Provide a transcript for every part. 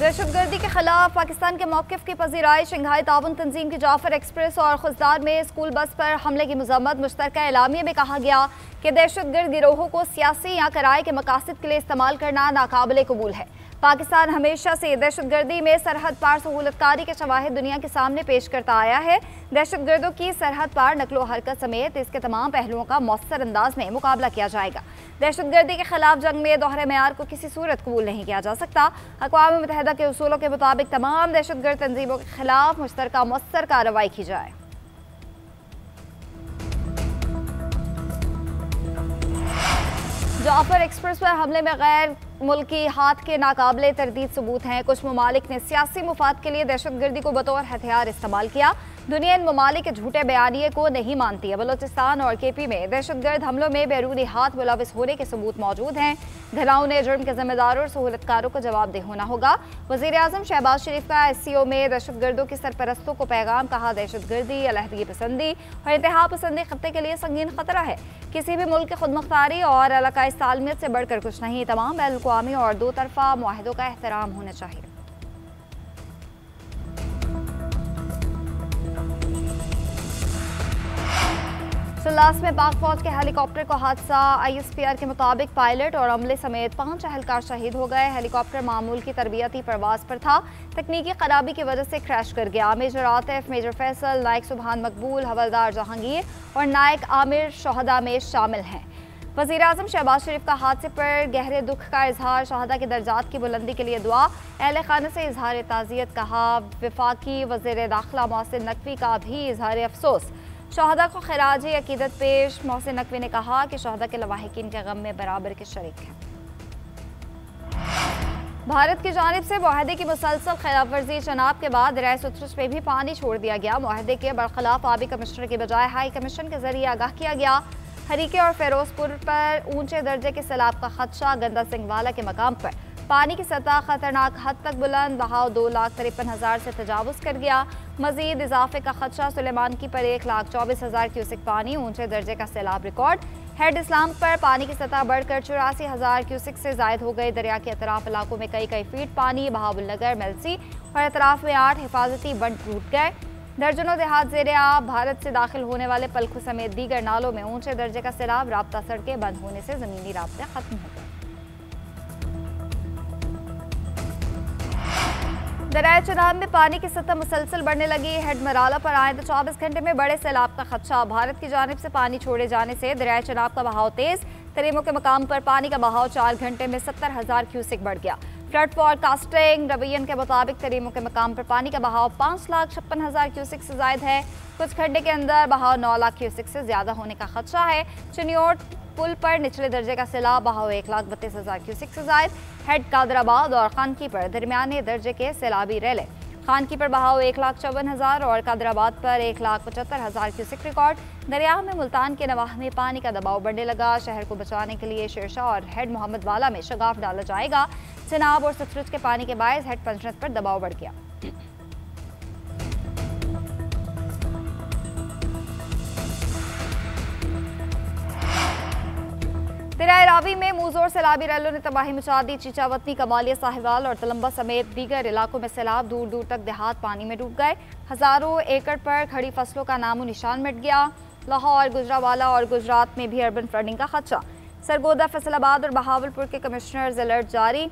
दहशतगर्दी के खिलाफ पाकिस्तान के मौक़िफ़ की पज़ीराई शंघाई ताउन तंजीम की जाफर एक्सप्रेस और खुजदार में स्कूल बस पर हमले की मज़म्मत। मुश्तरका एलामिया में कहा गया कि दहशतगर्द गिरोहों को सियासी या किराए के मकासद के लिए इस्तेमाल करना नाकाबिले कबूल है। पाकिस्तान हमेशा से दहशतगर्दी में सरहद पार सहूलतकारी के शवाहिद दुनिया के सामने पेश करता आया है। दहशतगर्दों की सरहद पार नकलो हरकत समेत इसके तमाम पहलुओं का मौसर अंदाज में मुकाबला किया जाएगा। दहशतगर्दी के खिलाफ जंग में दोहरे मेयार को किसी सूरत कबूल नहीं किया जा सकता। अक़वाम मुत्तहिदा के उसूलों के मुताबिक तमाम दहशतगर्द तंजीमों के खिलाफ मुश्तरका मौसर कार्रवाई की जाए। जाफर एक्सप्रेस पर हमले में गैर मुल्की हाथ के नाकाबिले तरदीद सबूत हैं। कुछ ममालिक ने सियासी मुफाद के लिए दहशतगर्दी को बतौर हथियार इस्तेमाल किया। दुनिया इन ममालिक के झूठे बयानिए को नहीं मानती है। बलोचिस्तान और KP में दहशतगर्द हमलों में बैरूनी हाथ मुलविस होने के सबूत मौजूद हैं। घराओं ने जुर्म के जिम्मेदारों और सहूलतकारों को जवाबदेह होना होगा। वज़ीर आज़म शहबाज शरीफ का SCO में दहशतगर्दों की सरपरस्तों को पैगाम। कहा, दहशतगर्दी, अलहदगी पसंदी और इंतहा पसंदी खत्ते के लिए संगीन खतरा है। किसी भी मुल्क की खुदमुख्तारी और इलाकाई सालमियत से बढ़कर कुछ नहीं। तमाम बैनुल-अक़वामी और दो तरफा मुआहदों का एहतराम होना चाहिए। सल्लास में पाक फौज के हेलीकॉप्टर को हादसा। ISPR के मुताबिक पायलट और अमले समेत 5 अहलकार शहीद हो गए। हेलीकॉप्टर मामूल की तरबियती परवाज पर था। तकनीकी खराबी की वजह से क्रैश कर गया। मेजर आतिफ, मेजर फैसल, नायक सुबहान मकबूल, हवलदार जहांगीर और नायक आमिर शहदा में शामिल हैं। वज़ीर आज़म शहबाज शरीफ का हादसे पर गहरे दुख का इजहार। शहदा के दर्जात की बुलंदी के लिए दुआ। अहले खाने से इजहार ताज़ियत। कहा, वफाकी वज़ीर दाखिला मोहसिन नकवी का भी इजहार अफसोस। शहदा को खिराज अकीदत पेश। मोहसिन नकवी ने कहा कि शहदा के लवाहिकीन के गम में बराबर के शरीक हैं। भारत की जानिब से मुआहदे की मुसलसल खिलाफ वर्जी जनाब के बाद दरियाए सतलुज में भी पानी छोड़ दिया गया। मुआहदे के बरखिलाफ आबी कमिश्नर की बजाय हाई कमीशन के जरिए आगाह किया गया। हरीके और फिरोजपुर पर ऊंचे दर्जे के सैलाब का खदशा। गंदा सिंह वाला के मकाम पर पानी की सतह खतरनाक हद तक बुलंद। बहाव 2,53,000 से तजावुज कर गया। मजीद इजाफे का खदशा। सुलेमान की पर 1,24,000 क्यूसिक पानी। ऊंचे दर्जे का सैलाब रिकॉर्ड। हेड इस्लाम पर पानी की सतह बढ़कर 84,000 क्यूसिक से जायद हो गई। दरिया के अतराफ इलाकों में कई फीट पानी। बहावुलनगर, मेलसी और अतराफ में 8 हिफाजती बंद टूट गए। दर्जनों देहात ज़ेरे आब। भारत से दाखिल होने वाले पलखू समेत दीगर नालों में ऊंचे दर्जे का सैलाब। राब्ता सड़कें बंद होने से ज़मीनी राब्ते खत्म हो गए। दरियाए चनाब में पानी की सतह मुसलसल बढ़ने लगी। हेड मराला पर आए तो 24 घंटे में बड़े सैलाब का खदशा। भारत की जानिब से पानी छोड़े जाने से दरियाए चनाब का बहाव तेज। तरीमों के मकाम पर पानी का बहाव 4 घंटे में 70,000 क्यूसिक बढ़ गया। फ्लड फॉरकास्टिंग रवैयन के मुताबिक तरीमों के मकाम पर पानी का बहाव 5,56,000 क्यूसिक से जायद है। कुछ घंटे के अंदर बहाव 9 लाख क्यूसिक से ज्यादा होने का खदशा है। चिन्योट पुल पर निचले दर्जे का सैलाब। बहाव 1,32,000 क्यूसिक से जायद। हेड कादराबाद और खानकी पर दरमियाने दर्जे के सैलाबी रेले। खानकी पर बहाव 1,54,000 और कादराबाद पर 1,75,000 क्यूसिक रिकॉर्ड। दरिया में मुल्तान के नवाह में पानी का दबाव बढ़ने लगा। शहर को बचाने के लिए शेरशाह और हेड मोहम्मद वाला में शगाफ डाला जाएगा। चनाब और सतलुज के पानी के बायस हेड पंचनत पर दबाव बढ़ गया। दरियाए रावी में मूजोर सैलाबी रैलों ने तबाही मचा दी। चीचावतनी, कमालिया, साहिवाल और तलम्बा समेत दीगर इलाकों में सैलाब। दूर दूर तक देहात पानी में डूब गए। हजारों एकड़ पर खड़ी फसलों का नामो निशान मिट गया। लाहौर, गुजरावाला और गुजरात में भी अर्बन फ्लडिंग का खदशा। सरगोदा, फैसलाबाद और बहावलपुर के कमिश्नर्स अलर्ट जारी।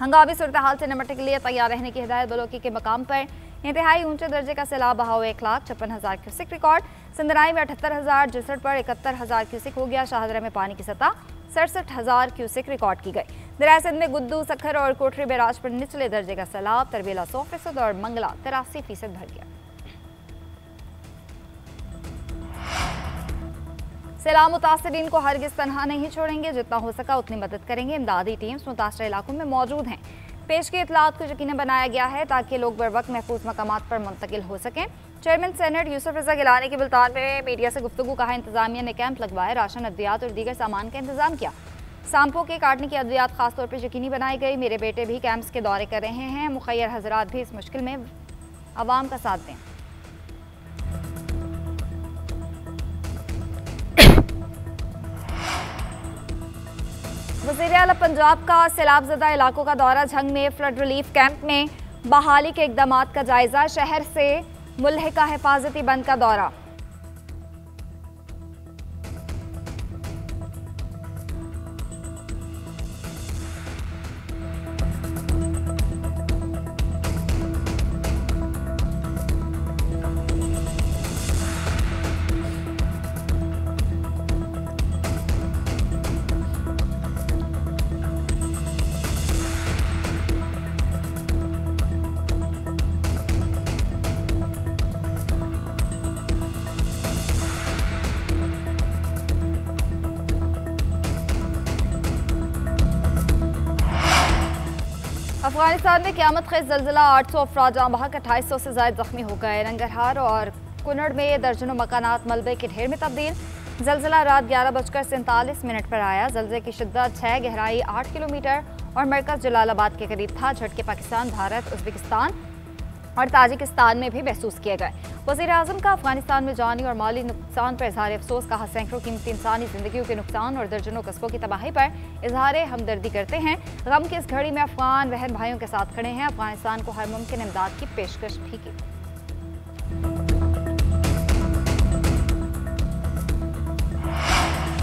हंगामी सूरत हाल से निपटने के लिए तैयार रहने की हिदायत। बलोकी के मकाम पर इंतहाई ऊंचे दर्जे का सैलाब। बहाव 1,56,000 क्यूसिक रिकॉर्ड। सिंदराई में 78,000, जिसठ पर 71,000 क्यूसिक हो गया। शाहदरा में पानी की सतह 67,000 क्यूसिक रिकॉर्ड की गई। दरियाए सिंध में गुद्दू, सखर और कोटरी बैराज पर निचले दर्जे का सैलाब। तरबेला 100% और मंगला 83% भर गया। सैलाब मुतासरीन को हरगिज तनहा नहीं छोड़ेंगे। जितना हो सका उतनी मदद करेंगे। इमदादी टीम्स मुतासर इलाकों में मौजूद हैं। पेश की इतलात को यकीनी बनाया गया है ताकि लोग बरवक्त महफूज मकामात पर मुंतकिल हो सकें। चेयरमैन सेनेट यूसुफ रजा गिलानी के मुल्तान में मीडिया से गुफ्तगू। कहा, इंतजामिया ने कैंप लगवाए, राशन, अद्वियात और दीगर सामान का इंतजाम किया। सांपों के काटने की अद्वियात खासतौर पर यकीनी बनाई गई। मेरे बेटे भी कैंप्स के दौरे कर रहे हैं। मुखैर हजरात भी इस मुश्किल में अवाम का साथ दें। वज़ीर आला पंजाब का सैलाबज़दा इलाकों का दौरा, झंग में फ्लड रिलीफ कैंप में बहाली के इक़दाम का जायजा, शहर से मुल्हिका हिफाजती बंद का दौरा। अफगानिस्तान में क़यामत खेज़ ज़लज़ला, 800 अफराद जाँ बहक, 2800 से ज़ायद ज़ख्मी हो गए। नंगरहार और कुनड़ में दर्जनों मकानात मलबे के ढेर में तब्दील। ज़लज़ला रात 11:47 पर आया। ज़लज़ले की शिद्दत 6, गहराई 8 किलोमीटर और मरकज़ जलालाबाद के करीब था। झटके पाकिस्तान, भारत, उज़्बेकिस्तान और ताजिकिस्तान में भी महसूस किए गए। वज़ीर आज़म का अफगानिस्तान में जानी और माली नुकसान पर इज़हार अफसोस, कहा सैकड़ों कीमती इंसानी ज़िंदगियों के नुकसान और दर्जनों कस्बों की तबाही पर इज़हार हमदर्दी करते हैं। गम की इस घड़ी में अफगान बहन भाइयों के साथ खड़े हैं। अफगानिस्तान को हर मुमकिन इमदाद की पेशकश भी की।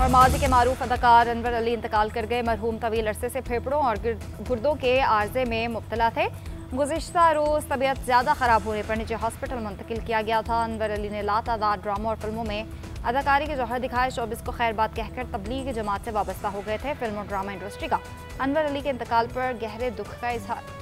और माजी के मारूफ अदाकार अनवर अली इंतकाल कर गए। मरहूम तवील अरसे से फेफड़ों और गुर्दों के आर्जे में मुब्तला थे। गुज़िश्ता रोज़ तबीयत ज़्यादा ख़राब होने पर निजी हॉस्पिटल मुंतकिल किया गया था। अनवर अली ने लातादाद ड्रामों और फिल्मों में अदाकारी के जौहर दिखाए। शोबिस को खैर बात कहकर तबलीगी जमात से वाबस्ता हो गए थे। फिल्म और ड्रामा इंडस्ट्री का अनवर अली के इंतकाल पर गहरे दुख का इजहार।